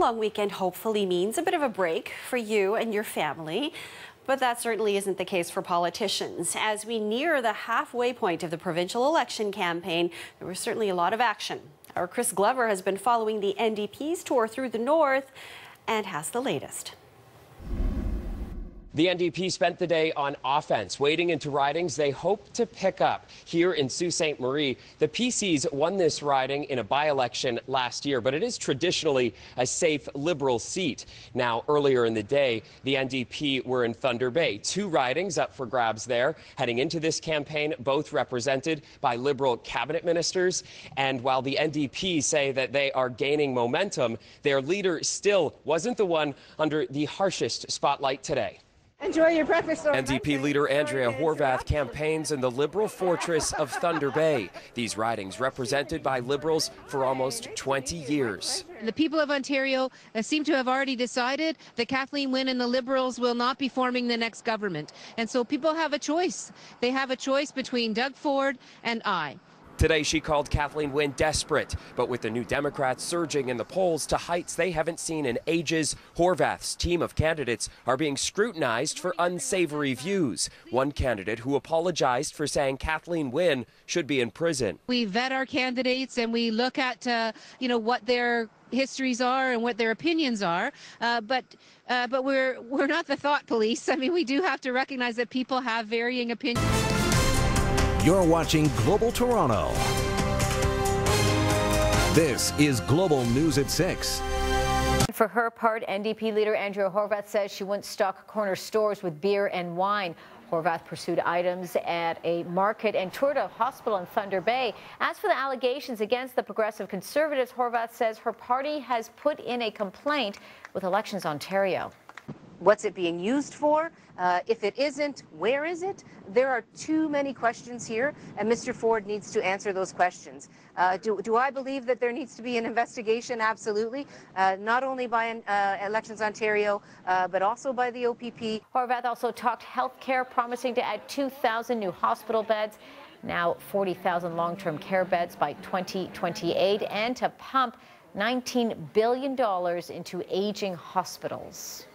long weekend hopefully means a bit of a break for you and your family. But that certainly isn't the case for politicians. As we near the halfway point of the provincial election campaign, there was certainly a lot of action. Our Chris Glover has been following the NDP's tour through the north and has the latest. The NDP spent the day on offense, wading into ridings they hope to pick up. Here in Sault Ste. Marie, the PCs won this riding in a by-election last year, but it is traditionally a safe Liberal seat. Now, earlier in the day, the NDP were in Thunder Bay. 2 ridings up for grabs there. Heading into this campaign, both represented by Liberal cabinet ministers. And while the NDP say that they are gaining momentum, their leader still wasn't the one under the harshest spotlight today. Enjoy your breakfast. NDP leader Andrea Horwath campaigns in the Liberal fortress of Thunder Bay. These ridings represented by Liberals for almost 20 years. The people of Ontario seem to have already decided that Kathleen Wynne and the Liberals will not be forming the next government. And so people have a choice. They have a choice between Doug Ford and I. Today, she called Kathleen Wynne desperate, but with the New Democrats surging in the polls to heights they haven't seen in ages, Horwath's team of candidates are being scrutinized for unsavory views. One candidate who apologized for saying Kathleen Wynne should be in prison. We vet our candidates and we look at, what their histories are and what their opinions are, but we're not the thought police. I mean, we do have to recognize that people have varying opinions. You're watching Global Toronto. This is Global News at 6. For her part, NDP leader Andrea Horwath says she wouldn't stock corner stores with beer and wine. Horwath pursued items at a market and toured a hospital in Thunder Bay. As for the allegations against the Progressive Conservatives, Horwath says her party has put in a complaint with Elections Ontario. What's it being used for? If it isn't, where is it? There are too many questions here, and Mr. Ford needs to answer those questions. Do I believe that there needs to be an investigation? Absolutely. Not only by Elections Ontario, but also by the OPP. Horwath also talked health care, promising to add 2,000 new hospital beds, now 40,000 long-term care beds by 2028, and to pump $19 billion into aging hospitals.